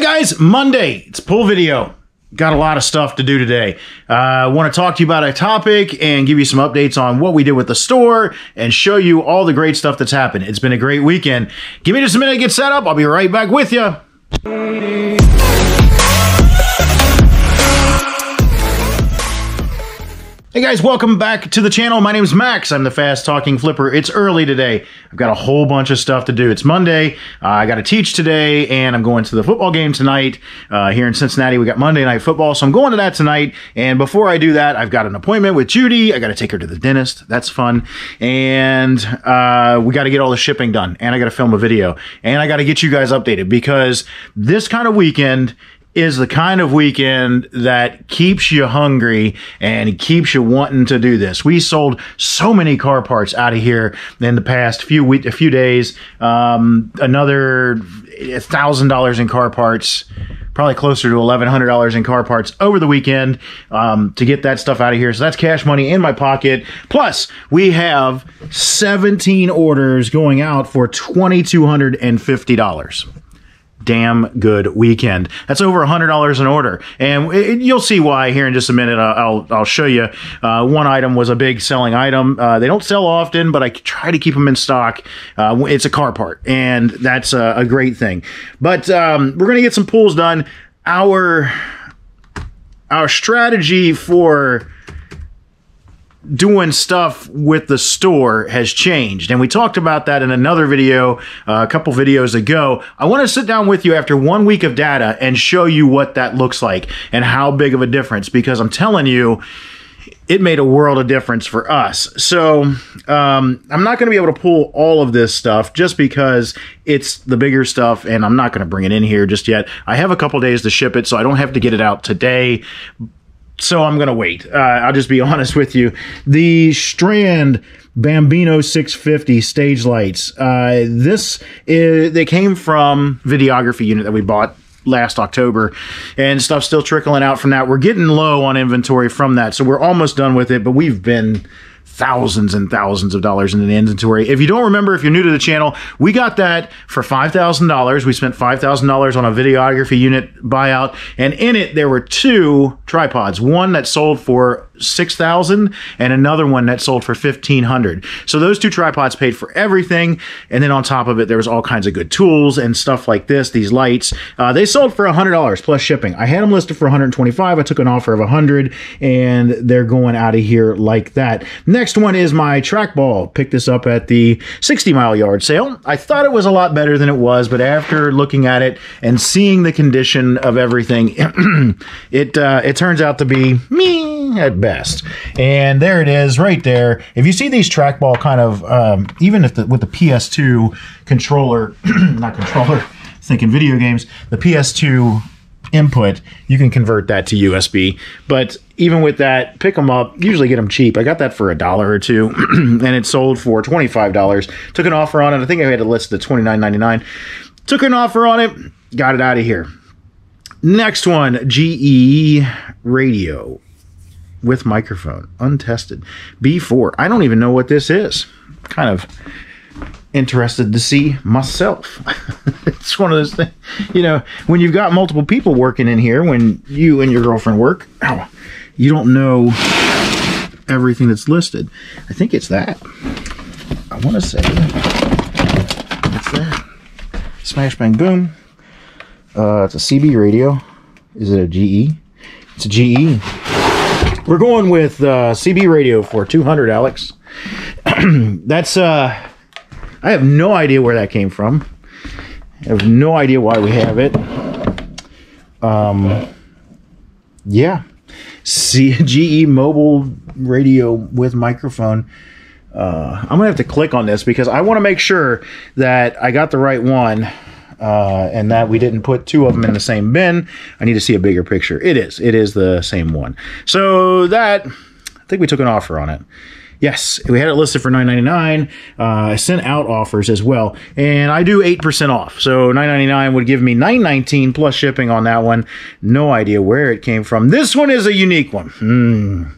Guys, Monday, it's pull video. Got a lot of stuff to do today. I want to talk to you about a topic and give you some updates on what we did with the store and show you all the great stuff that's happened. It's been a great weekend. Give me just a minute to get set up. I'll be right back with you. Hey guys, welcome back to the channel. My name is Max. I'm the fast talking flipper. It's early today. I've got a whole bunch of stuff to do. It's Monday. I got to teach today, and I'm going to the football game tonight. Here in Cincinnati, we got Monday Night Football, so I'm going to that tonight. And before I do that, I've got an appointment with Judy. I got to take her to the dentist. That's fun. And we got to get all the shipping done, and I got to film a video, and I got to get you guys updated because this kind of weekend is the kind of weekend that keeps you hungry and keeps you wanting to do this. We sold so many car parts out of here in the past few days. Another $1,000 in car parts, probably closer to $1,100 in car parts over the weekend to get that stuff out of here. So that's cash money in my pocket. Plus, we have 17 orders going out for $2,250. Damn good weekend. That's over $100 an order, and you'll see why here in just a minute. I'll show you. One item was a big selling item. They don't sell often, but I try to keep them in stock. It's a car part, and that's a great thing. But we're gonna get some pulls done. Our strategy for doing stuff with the store has changed, and we talked about that in another video a couple videos ago. I want to sit down with you after 1 week of data and show you what that looks like and how big of a difference, because I'm telling you, it made a world of difference for us. So I'm not going to be able to pull all of this stuff just because it's the bigger stuff, and I'm not going to bring it in here just yet. I have a couple days to ship it, so I don't have to get it out today. So I'm going to wait. I'll just be honest with you. The Strand Bambino 650 stage lights. They came from videography unit that we bought last October, and stuff's still trickling out from that. We're getting low on inventory from that, so we're almost done with it, but we've been thousands and thousands of dollars in an inventory. If you don't remember, if you're new to the channel, we got that for $5,000. We spent $5,000 on a videography unit buyout, and in it there were two tripods, one that sold for $6,000 and another one that sold for $1,500. So those two tripods paid for everything, and then on top of it there was all kinds of good tools and stuff like this. These lights, they sold for $100 plus shipping. I had them listed for $125. I took an offer of $100, and they're going out of here like that. Next one is my trackball. Picked this up at the 60 Mile yard sale. I thought it was a lot better than it was, but after looking at it and seeing the condition of everything, it turns out to be meh at best. And there it is right there. If you see these trackball kind of, even if with the PS2 controller, not controller, thinking video games, the PS2 input, you can convert that to USB. But even with that, pick them up, usually get them cheap. I got that for $1 or $2, and it sold for $25. Took an offer on it. I think I had it listed at $29.99. Took an offer on it, got it out of here. Next one, GE radio with microphone, untested, B4. I don't even know what this is. Kind of interested to see myself. It's one of those things, you know, when you've got multiple people working in here, when you and your girlfriend work, you don't know everything that's listed. I think it's that. I want to say it's that. Smash Bang Boom. It's a CB radio. Is it a GE? It's a GE. We're going with CB radio for $200, Alex. That's I have no idea where that came from. I have no idea why we have it. Yeah, GE mobile radio with microphone. I'm gonna have to click on this because I want to make sure that I got the right one. And that we didn't put two of them in the same bin. I need to see a bigger picture. It is the same one. So that, I think we took an offer on it. Yes, we had it listed for $9.99. I sent out offers as well, and I do 8% off. So $9.99 would give me $9.19 plus shipping on that one. No idea where it came from. This one is a unique one.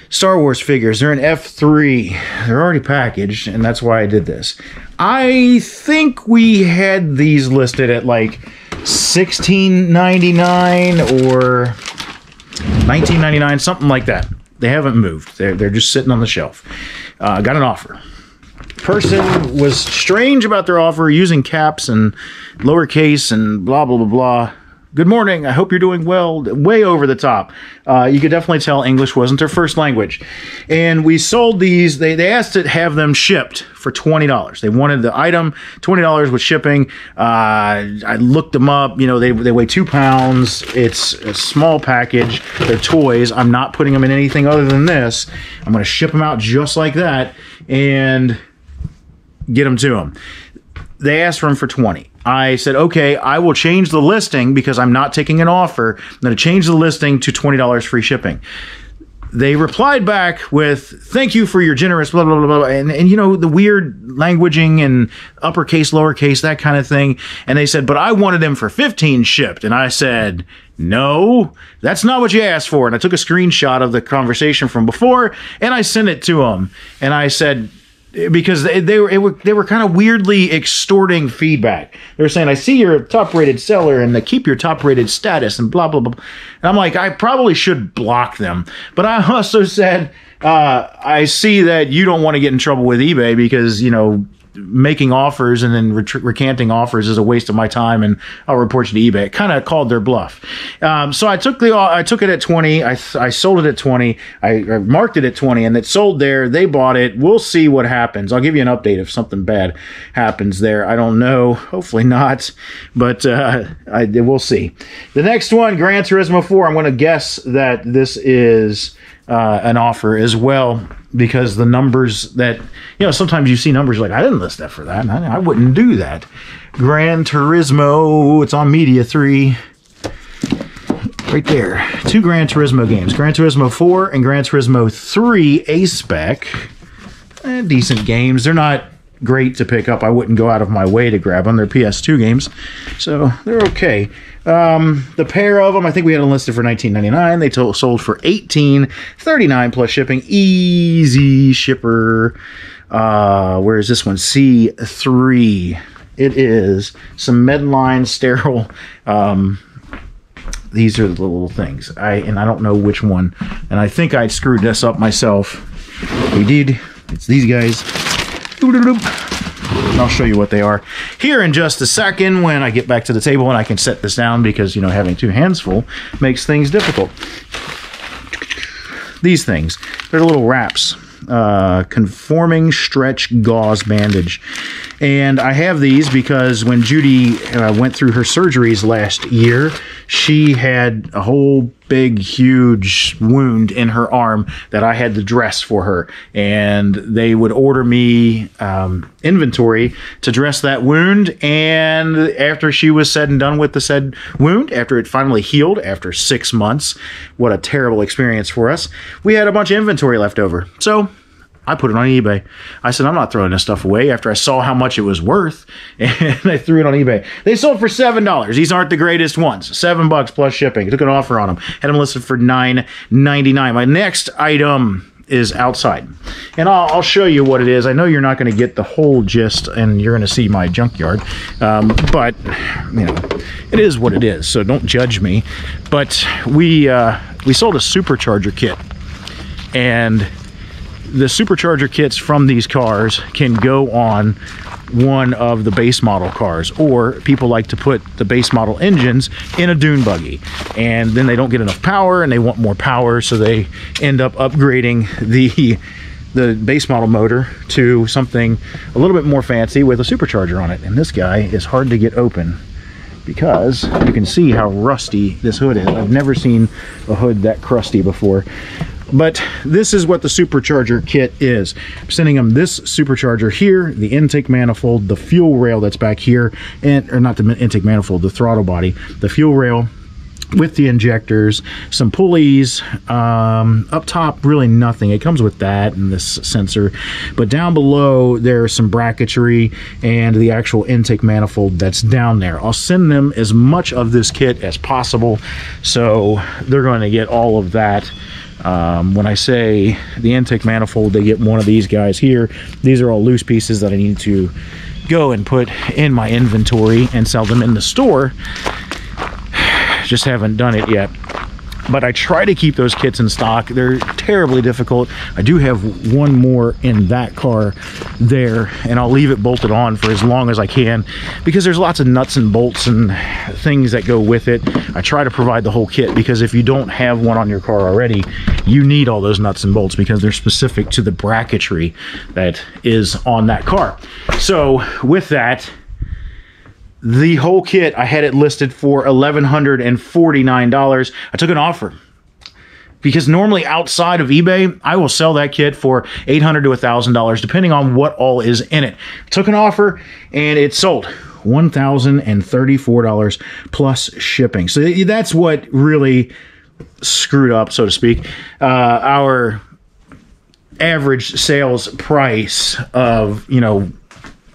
Star Wars figures. They're in F3. They're already packaged, and that's why I did this. I think we had these listed at like $16.99 or $19.99, something like that. They haven't moved. They're just sitting on the shelf. Got an offer. Person was strange about their offer, using caps and lowercase and blah, blah, blah, blah. Good morning. I hope you're doing well. Way over the top. You could definitely tell English wasn't their first language. And we sold these. They asked to have them shipped for $20. They wanted the item, $20 with shipping. I looked them up. You know, they weigh 2 pounds. It's a small package. They're toys. I'm not putting them in anything other than this. I'm going to ship them out just like that and get them to them. They asked for them for $20. I said, okay, I will change the listing because I'm not taking an offer. I'm going to change the listing to $20 free shipping. They replied back with, thank you for your generous blah, blah, blah, blah. And you know, the weird languaging and uppercase, lowercase, that kind of thing. And they said, but I wanted them for 15 shipped. And I said, no, that's not what you asked for. And I took a screenshot of the conversation from before and I sent it to them. And I said, because they were kind of weirdly extorting feedback. They were saying, I see you're a top-rated seller and they keep your top-rated status and blah, blah, blah. And I'm like, I probably should block them. But I also said, I see that you don't want to get in trouble with eBay because, you know, making offers and then recanting offers is a waste of my time, and I'll report you to eBay. It kind of called their bluff. So I took it at 20. I sold it at 20. I marked it at 20, and it sold there. They bought it. We'll see what happens. I'll give you an update if something bad happens there. I don't know. Hopefully not, but we'll see. The next one, Gran Turismo 4. I'm going to guess that this is an offer as well, because the numbers that, you know, sometimes you see numbers like, I didn't list that for that. I wouldn't do that. Gran Turismo, it's on Media 3. Right there. 2 Gran Turismo games. Gran Turismo 4 and Gran Turismo 3 A-Spec. Decent games. They're not great to pick up. I wouldn't go out of my way to grab them. They're PS2 games, so they're okay. The pair of them, I think we had them listed for $19.99. They sold for $18.39 plus shipping. Easy shipper. Where is this one? C3. It is some Medline sterile. These are the little things. I don't know which one. And I think I screwed this up myself. We did. It's these guys. And I'll show you what they are here in just a second when I get back to the table and I can set this down, because, you know, having 2 hands full makes things difficult. These things, they're little wraps. Conforming stretch gauze bandage. And I have these because when Judy went through her surgeries last year, she had a whole big, huge wound in her arm that I had to dress for her. And they would order me inventory to dress that wound. And after she was said and done with the said wound, after it finally healed after 6 months, what a terrible experience for us, we had a bunch of inventory left over. So I put it on eBay. I said, I'm not throwing this stuff away, after I saw how much it was worth, and I threw it on eBay. They sold for $7. These aren't the greatest ones. $7 plus shipping. I took an offer on them. Had them listed for $9.99. My next item is outside, and I'll show you what it is. I know you're not going to get the whole gist, and you're going to see my junkyard, but you know, it is what it is, so don't judge me. But we sold a supercharger kit, and the supercharger kits from these cars can go on one of the base model cars, or people like to put the base model engines in a dune buggy, and then they don't get enough power and they want more power, so they end up upgrading the base model motor to something a little bit more fancy with a supercharger on it. And this guy is hard to get open because you can see how rusty this hood is. I've never seen a hood that crusty before. But this is what the supercharger kit is. I'm sending them this supercharger here, the intake manifold, the fuel rail that's back here, or not the intake manifold, the throttle body, the fuel rail with the injectors, some pulleys, up top really nothing. It comes with that and this sensor, but down below there's some bracketry and the actual intake manifold that's down there. I'll send them as much of this kit as possible, so they're going to get all of that. When I say the intake manifold, they get one of these guys here. These are all loose pieces that I need to go and put in my inventory and sell them in the store. Just haven't done it yet. But I try to keep those kits in stock. They're terribly difficult. I do have one more in that car there, and I'll leave it bolted on for as long as I can because there's lots of nuts and bolts and things that go with it. I try to provide the whole kit because if you don't have one on your car already, you need all those nuts and bolts because they're specific to the bracketry that is on that car. So with that, the whole kit, I had it listed for $1,149. I took an offer because normally outside of eBay, I will sell that kit for $800 to $1,000, depending on what all is in it. I took an offer and it sold $1,034 plus shipping. So that's what really screwed up, so to speak, our average sales price of,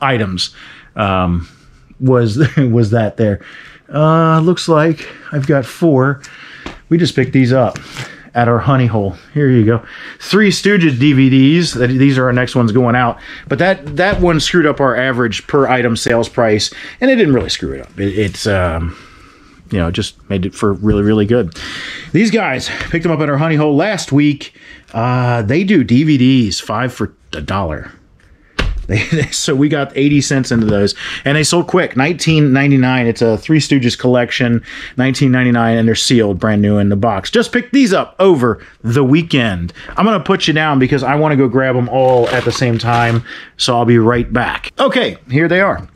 items. Was that there. Looks like I've got 4. We just picked these up at our honey hole. Here you go. 3 Stooges DVDs. These are our next ones going out. But that one screwed up our average per item sales price, and it didn't really screw it up. It's just made it for really, really good. These guys picked them up at our honey hole last week. They do DVDs 5 for $1. So we got 80 cents into those, and they sold quick. $19.99. It's a Three Stooges collection, $19.99, and they're sealed, brand new in the box. Just picked these up over the weekend. I'm going to put you down because I want to go grab them all at the same time, so I'll be right back. Okay, here they are.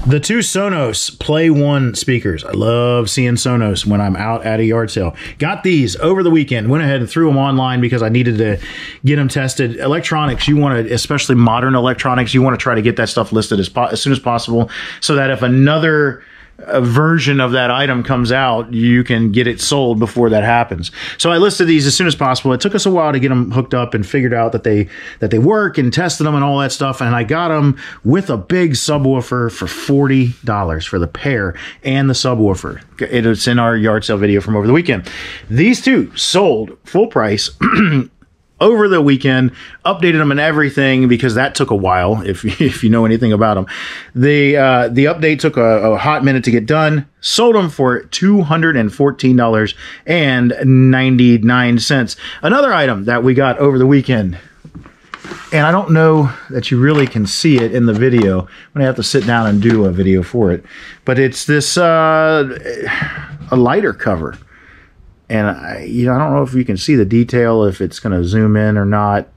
The 2 Sonos Play 1 speakers. I love seeing Sonos when I'm out at a yard sale. Got these over the weekend. Went ahead and threw them online because I needed to get them tested. Electronics, you want to, especially modern electronics, you want to try to get that stuff listed as soon as possible so that if another version of that item comes out, you can get it sold before that happens. So I listed these as soon as possible. It took us a while to get them hooked up and figured out that they work and tested them and all that stuff. And I got them with a big subwoofer for $40 for the pair and the subwoofer. It's in our yard sale video from over the weekend. These 2 sold full price over the weekend, updated them and everything because that took a while if you know anything about them. The update took a hot minute to get done. Sold them for $214.99. Another item that we got over the weekend, and I don't know that you really can see it in the video. I'm going to have to sit down and do a video for it. But it's this a lighter cover. And I don't know if you can see the detail, if it's going to zoom in or not,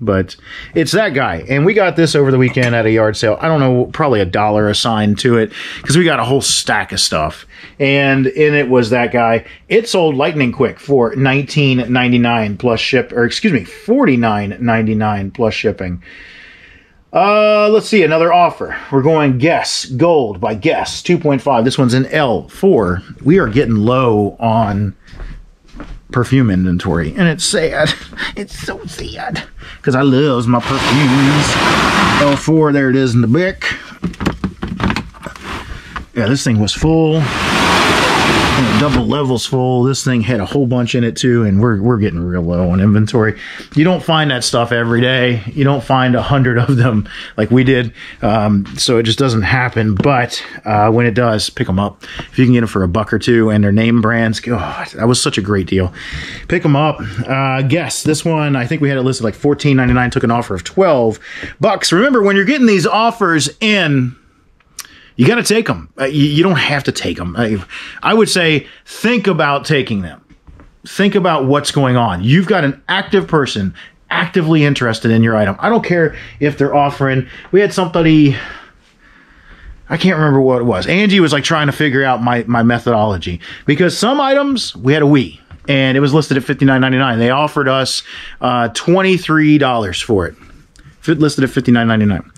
but it's that guy. And we got this over the weekend at a yard sale. I don't know, probably $1 assigned to it because we got a whole stack of stuff. And in it was that guy. It sold lightning quick for $19.99 plus $49.99 plus shipping. Let's see, another offer. We're going Guess Gold by Guess 2.5. This one's in L4. We are getting low on perfume inventory, and it's sad. It's so sad because I love my perfumes. L4, there it is in the back. Yeah, this thing was full. Double levels full. This thing had a whole bunch in it too, and we're getting real low on inventory. You don't find that stuff every day. You don't find 100 of them like we did, so it just doesn't happen. But when it does, pick them up. If you can get them for $1 or $2, and their name brands, God, that was such a great deal. Pick them up. Guess this one. I think we had it listed like $14.99. Took an offer of $12. Remember, when you're getting these offers in, you got to take them. You don't have to take them. I would say think about taking them. Think about what's going on. You've got an active person actively interested in your item. I don't care if they're offering. We had somebody, I can't remember what it was. Angie was like trying to figure out my methodology because some items we had a Wii and it was listed at $59.99. They offered us $23 for it. Listed at $59.99.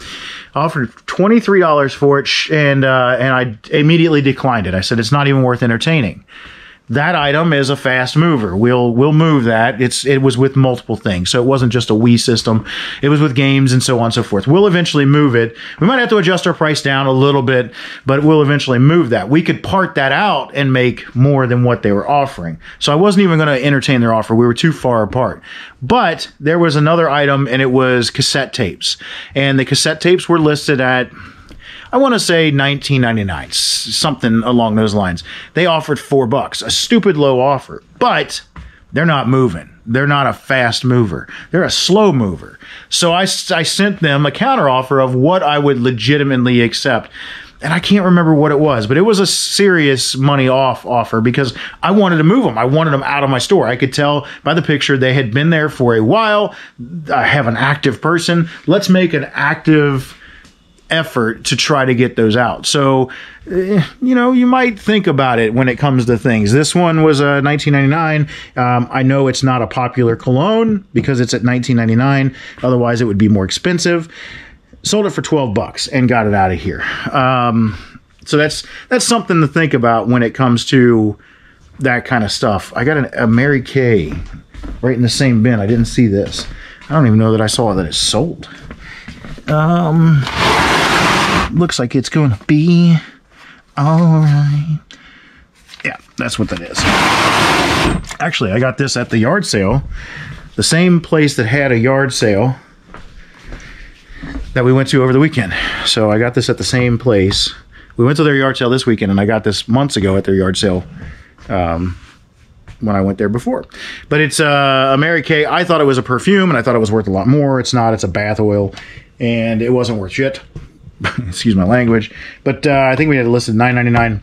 Offered $23 for it, and I immediately declined it. I said it's not even worth entertaining. That item is a fast mover. We'll move that. It was with multiple things, so it wasn't just a Wii system. It was with games and so on and so forth. We'll eventually move it. We might have to adjust our price down a little bit, but we'll eventually move that. We could part that out and make more than what they were offering. So I wasn't even going to entertain their offer. We were too far apart. But there was another item, and it was cassette tapes. And the cassette tapes were listed at, I want to say $19.99, something along those lines. They offered $4, a stupid low offer, but they're not moving. They're not a fast mover. They're a slow mover. So I sent them a counteroffer of what I would legitimately accept. And I can't remember what it was, but it was a serious money off offer because I wanted to move them. I wanted them out of my store. I could tell by the picture they had been there for a while. I have an active person. Let's make an active effort to try to get those out. So, you know, you might think about it when it comes to things. This one was $19.99. I know it's not a popular cologne because it's at $19.99. Otherwise, it would be more expensive. Sold it for $12 and got it out of here. So that's something to think about when it comes to that kind of stuff. I got a Mary Kay right in the same bin. I didn't see this. I don't even know that I saw that it's sold. Looks like it's going to be all right. Yeah, that's what that is. Actually, I got this at the yard sale. The same place that had a yard sale that we went to over the weekend. So I got this at the same place. We went to their yard sale this weekend, and I got this months ago at their yard sale when I went there before. But it's a Mary Kay. I thought it was a perfume, and I thought it was worth a lot more. It's not. It's a bath oil, and it wasn't worth shit. Excuse my language. But I think we had it listed $9.99.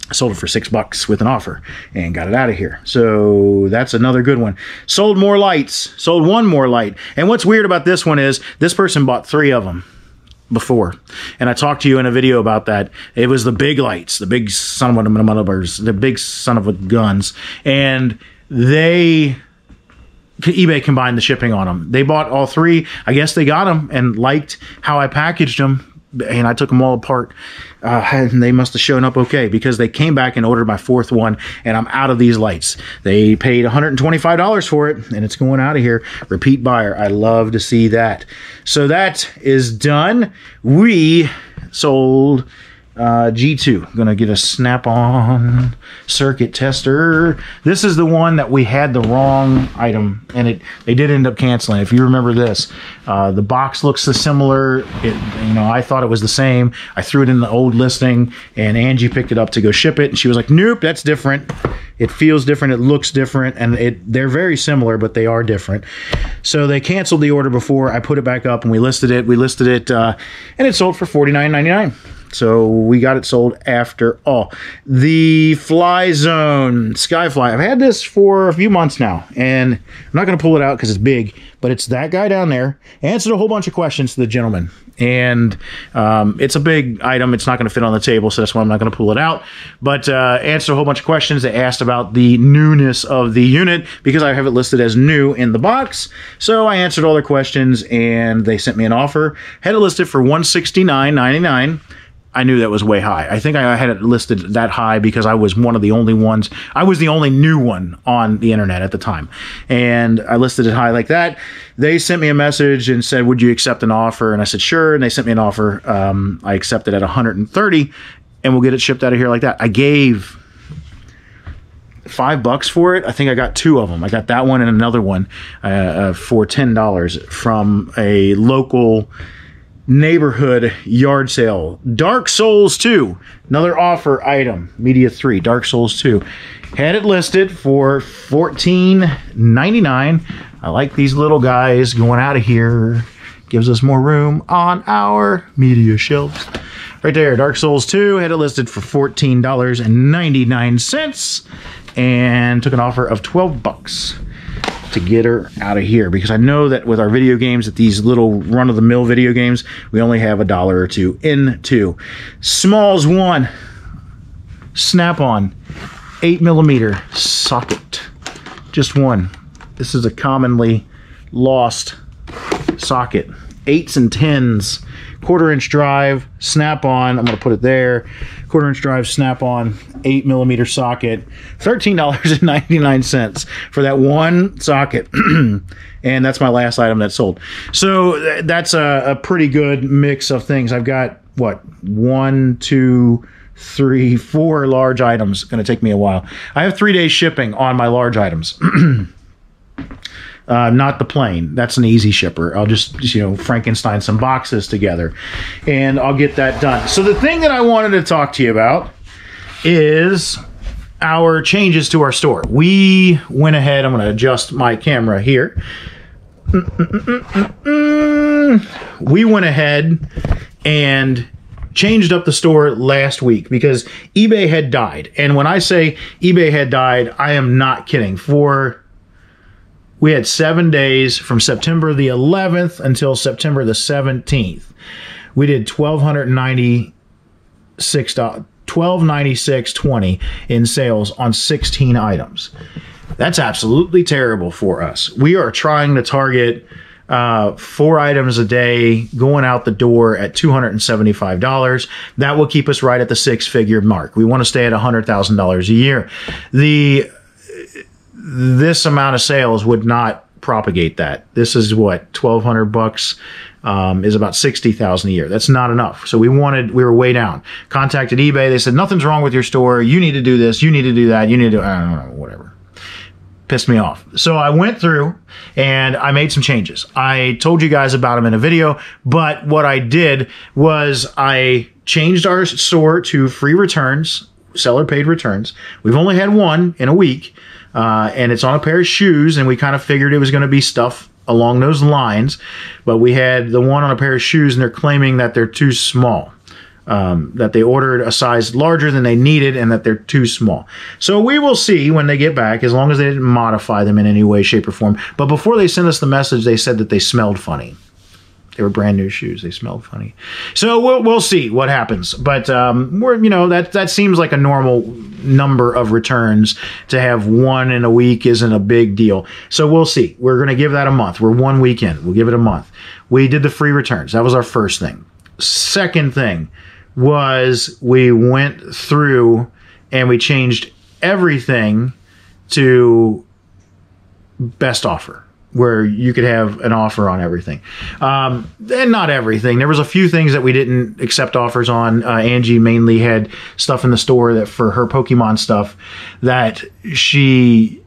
I sold it for $6 with an offer and got it out of here. So that's another good one. Sold more lights. Sold one more light. And what's weird about this one is this person bought 3 of them before. And I talked to you in a video about that. It was the big lights, the big son of a the big son of a guns. And eBay combined the shipping on them. They bought all 3. I guess they got them and liked how I packaged them. And I took them all apart, and they must have shown up okay because they came back and ordered my 4th one, and I'm out of these lights. They paid $125 for it, and it's going out of here. Repeat buyer. I love to see that. So that is done. We sold G2. I'm going to get a snap-on circuit tester. This is the one that we had the wrong item, and they did end up canceling. If you remember this, the box looks similar. I thought it was the same. I threw it in the old listing, and Angie picked it up to go ship it, and she was like, nope, that's different. It feels different. It looks different, and they're very similar, but they are different. So they canceled the order before I put it back up, and we listed it. And it sold for $49.99. So we got it sold after all. The Fly Zone Skyfly. I've had this for a few months now, and I'm not going to pull it out because it's big, but it's that guy down there. Answered a whole bunch of questions to the gentleman, and it's a big item. It's not going to fit on the table, so that's why I'm not going to pull it out. But answered a whole bunch of questions. They asked about the newness of the unit because I have it listed as new in the box. So I answered all their questions, and they sent me an offer. Had it listed for $169.99. I knew that was way high. I think I had it listed that high because I was one of the only ones. I was the only new one on the internet at the time. And I listed it high like that. They sent me a message and said, would you accept an offer? And I said, sure. And they sent me an offer. I accepted at $130, and we'll get it shipped out of here like that. I gave $5 for it. I think I got 2 of them. I got that one and another one for $10 from a local neighborhood yard sale. Dark Souls 2, another offer item. Media 3, Dark Souls 2. Had it listed for $14.99. I like these little guys going out of here. Gives us more room on our media shelves. Right there, Dark Souls 2. Had it listed for $14.99 and took an offer of $12 to get her out of here, because I know that with our video games, that these little run-of-the-mill video games, we only have $1 or $2 into. Smalls 1 snap-on 8mm socket, just one. This is a commonly lost socket. 8s and 10s, 1/4-inch drive, snap-on. I'm going to put it there. 1/4-inch drive, snap-on, 8mm socket. $13.99 for that one socket. And that's my last item that sold. So that's a pretty good mix of things. I've got, what, 1, 2, 3, 4 large items. Going to take me a while. I have 3 days shipping on my large items. not the plane. That's an easy shipper. I'll just, you know, Frankenstein some boxes together and I'll get that done. So the thing that I wanted to talk to you about is our changes to our store. We went ahead, I'm going to adjust my camera here. We went ahead and changed up the store last week because eBay had died. And when I say eBay had died, I am not kidding. We had 7 days from September the 11th until September the 17th. We did $1296.20 in sales on 16 items. That's absolutely terrible for us. We are trying to target 4 items a day going out the door at $275. That will keep us right at the 6-figure mark. We want to stay at $100,000 a year. This amount of sales would not propagate that. This is what, $1,200 is about $60,000 a year. That's not enough. So we were way down. Contacted eBay. They said, nothing's wrong with your store. You need to do this. You need to do that. You need to, I don't know, whatever. Pissed me off. So I went through and I made some changes. I told you guys about them in a video, but what I did was I changed our store to free returns, seller paid returns. We've only had one in a week, and it's on a pair of shoes, and we kind of figured it was going to be stuff along those lines, but we had the one on a pair of shoes and they're claiming that they're too small. That they ordered a size larger than they needed and that they're too small. So we will see when they get back, as long as they didn't modify them in any way, shape, or form. But before they sent us the message, they said that they smelled funny. They were brand new shoes. They smelled funny. So we'll see what happens. But that seems like a normal number of returns. To have one in a week isn't a big deal. So we'll see. We're going to give that a month. We're 1 week in. We'll give it a month. We did the free returns. That was our first thing. Second thing was we went through and we changed everything to best offer, where you could have an offer on everything. And not everything. There was a few things that we didn't accept offers on. Angie mainly had stuff in the store that for her Pokemon stuff that she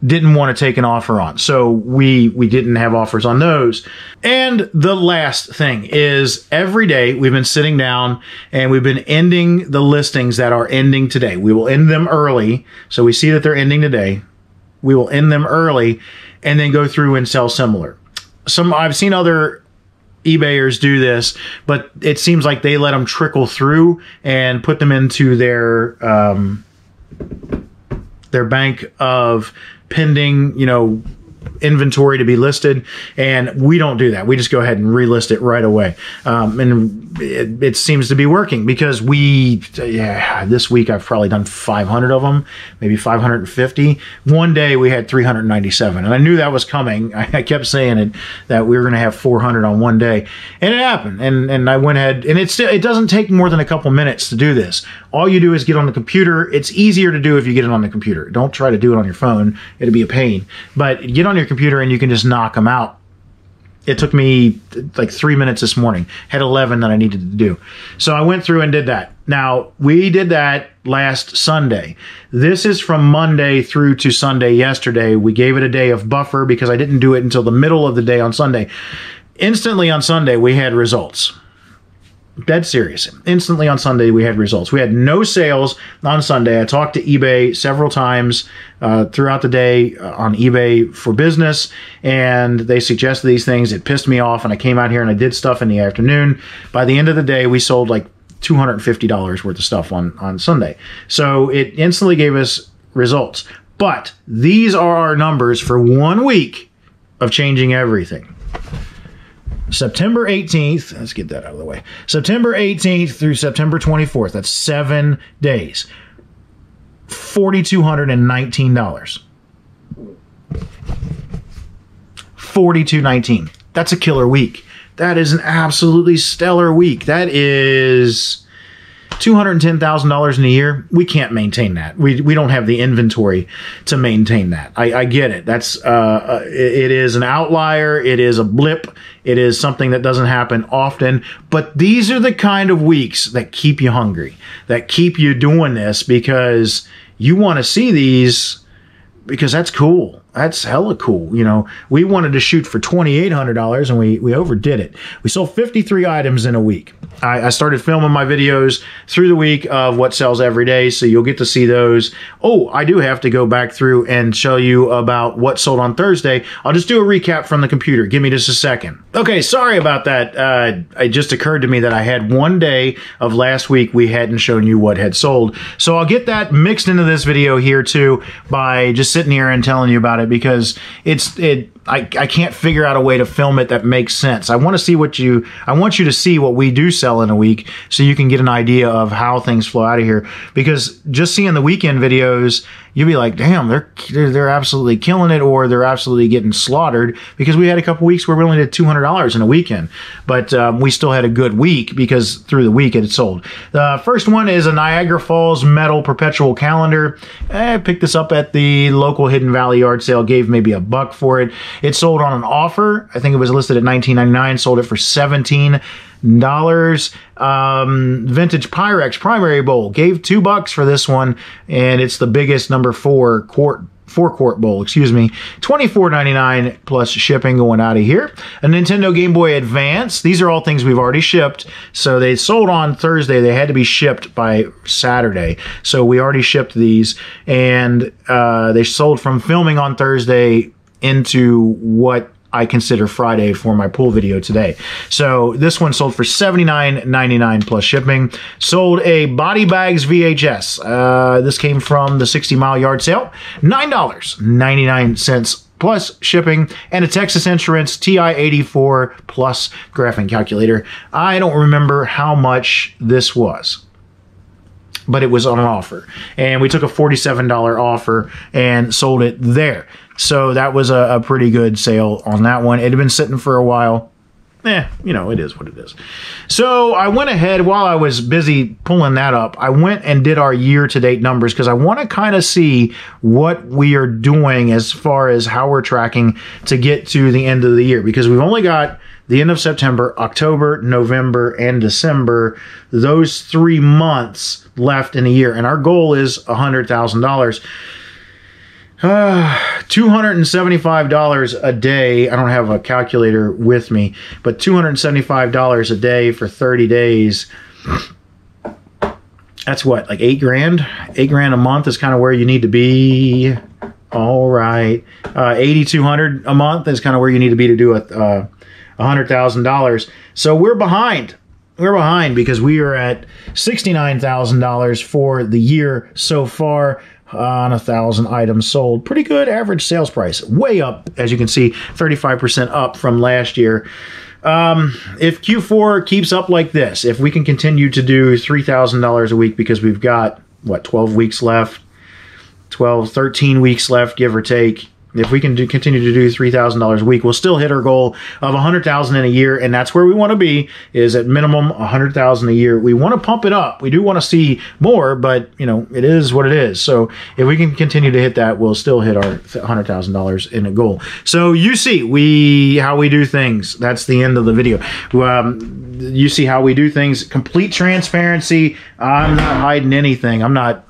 didn't want to take an offer on. So we didn't have offers on those. And the last thing is every day we've been sitting down and we've been ending the listings that are ending today. We will end them early. So we see that they're ending today. We will end them early and then go through and sell similar. I've seen other eBayers do this, but it seems like they let them trickle through and put them into their bank of pending, inventory to be listed, and we don't do that. We just go ahead and relist it right away. And it seems to be working because this week I've probably done 500 of them, maybe 550. One day we had 397, and I knew that was coming. I kept saying it, that we were going to have 400 on one day, and it happened. And I went ahead, and it doesn't take more than a couple minutes to do this. All you do is get on the computer. It's easier to do if you get it on the computer. Don't try to do it on your phone. It'll be a pain. But get on your computer and you can just knock them out. It took me like 3 minutes this morning. Had 11 that I needed to do. So I went through and did that. Now, we did that last Sunday. This is from Monday through to Sunday yesterday. We gave it a day of buffer because I didn't do it until the middle of the day on Sunday. Instantly on Sunday, we had results. Dead serious. Instantly on Sunday, we had results. We had no sales on Sunday. I talked to eBay several times throughout the day on eBay for business, and they suggested these things. It pissed me off, and I came out here and I did stuff in the afternoon. By the end of the day, we sold like $250 worth of stuff on Sunday. So it instantly gave us results. But these are our numbers for 1 week of changing everything. September 18th, let's get that out of the way. September 18th through September 24th, that's 7 days. $4,219. $4,219. That's a killer week. That is an absolutely stellar week. That is $210,000 in a year. We can't maintain that. We don't have the inventory to maintain that. I get it. That's it is an outlier. It is a blip. It is something that doesn't happen often. But these are the kind of weeks that keep you hungry, that keep you doing this because you want to see these, because that's cool. That's hella cool. You know, we wanted to shoot for $2,800 and we overdid it. We sold 53 items in a week. I started filming my videos through the week of what sells every day, so you'll get to see those. Oh, I do have to go back through and show you about what sold on Thursday. I'll just do a recap from the computer. Give me just a second. Okay, sorry about that. It just occurred to me that I had one day of last week we hadn't shown you what had sold. So I'll get that mixed into this video here too by just sitting here and telling you about it, because I can't figure out a way to film it that makes sense. I want you to see what we do sell in a week, so you can get an idea of how things flow out of here. Because just seeing the weekend videos, you'll be like, damn, they're absolutely killing it, or they're absolutely getting slaughtered, because we had a couple weeks where we only did $200 in a weekend, but we still had a good week because through the week it had sold. The first one is a Niagara Falls metal perpetual calendar. I picked this up at the local Hidden Valley yard sale, gave maybe $1 for it. It sold on an offer. I think it was listed at $19.99, sold it for $17. Vintage Pyrex primary bowl, gave $2 for this one, and it's the biggest number 4 quart bowl, excuse me. $24.99 plus shipping going out of here. A Nintendo Game Boy Advance. These are all things we've already shipped. So they sold on Thursday. They had to be shipped by Saturday. So we already shipped these, and they sold from filming on Thursday into what I consider Friday for my pool video today. So this one sold for $79.99 plus shipping. Sold a Body Bags VHS. This came from the 60 Mile Yard Sale. $9.99 plus shipping, and a Texas Insurance TI-84 plus graphing calculator. I don't remember how much this was, but it was on an offer, and we took a $47 offer and sold it there. So that was a pretty good sale on that one. It had been sitting for a while. You know, it is what it is. So I went ahead, while I was busy pulling that up, I went and did our year-to-date numbers, because I want to kind of see what we are doing as far as how we're tracking to get to the end of the year, because we've only got the end of September, October, November, and December, those 3 months left in a year. And our goal is $100,000. $275 a day. I don't have a calculator with me, but $275 a day for 30 days. That's what, like $8 grand? $8 grand a month is kind of where you need to be. All right. $8,200 a month is kind of where you need to be to do $100,000. So we're behind. We're behind because we are at $69,000 for the year so far on 1,000 items sold. Pretty good average sales price. Way up, as you can see, 35% up from last year. If Q4 keeps up like this, if we can continue to do $3,000 a week, because we've got, what, 12 weeks left? 13 weeks left, give or take. If we can continue to do $3,000 a week, we'll still hit our goal of $100,000 in a year, and that's where we want to be, is at minimum $100,000 a year. We want to pump it up. We do want to see more, but you know, it is what it is. So if we can continue to hit that, we'll still hit our $100,000 in a goal. So you see how we do things. That's the end of the video. You see how we do things. Complete transparency. I'm not hiding anything. I'm not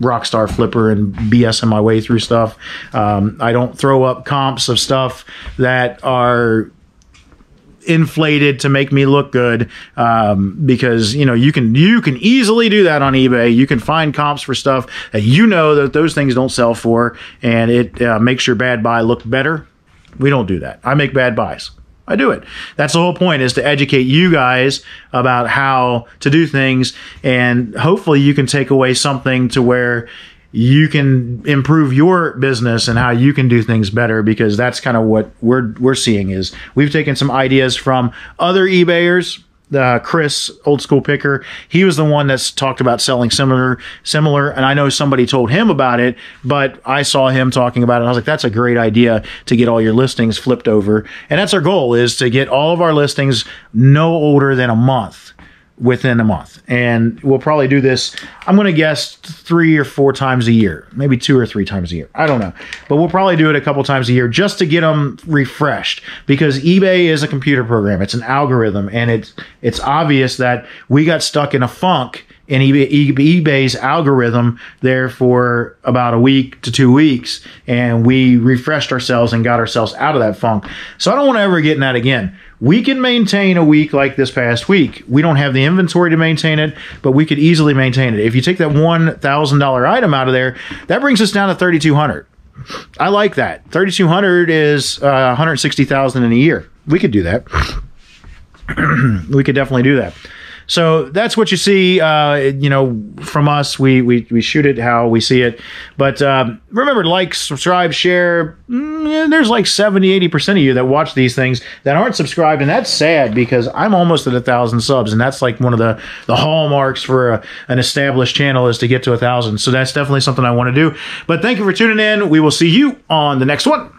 Rockstar Flipper and BSing my way through stuff. I don't throw up comps of stuff that are inflated to make me look good, because you know, you can easily do that on eBay. You can find comps for stuff that you know that those things don't sell for, and it makes your bad buy look better. We don't do that. I make bad buys. I do it. That's the whole point, is to educate you guys about how to do things, and hopefully you can take away something to where you can improve your business and how you can do things better, because that's kind of what we're seeing. Is we've taken some ideas from other eBayers. Chris, Old School Picker, he was the one that's talked about selling similar, and I know somebody told him about it, but I saw him talking about it, and I was like, that's a great idea to get all your listings flipped over. And that's our goal, is to get all of our listings no older than a month. within a month. And we'll probably do this, I'm going to guess 3 or 4 times a year, maybe 2 or 3 times a year. I don't know. But we'll probably do it a couple times a year just to get them refreshed, because eBay is a computer program. It's an algorithm, and it's obvious that we got stuck in a funk in eBay's algorithm there for about a week to 2 weeks, and we refreshed ourselves and got ourselves out of that funk. So I don't want to ever get in that again. We can maintain a week like this past week. We don't have the inventory to maintain it, but we could easily maintain it. If you take that $1,000 item out of there, that brings us down to $3,200. I like that. $3,200 is $160,000 in a year. We could do that. We could definitely do that. So that's what you see, from us. We shoot it how we see it. But remember, like, subscribe, share. There's like 70-80% of you that watch these things that aren't subscribed, and that's sad, because I'm almost at 1,000 subs, and that's like one of the hallmarks for an established channel, is to get to 1,000. So that's definitely something I want to do. But thank you for tuning in. We will see you on the next one.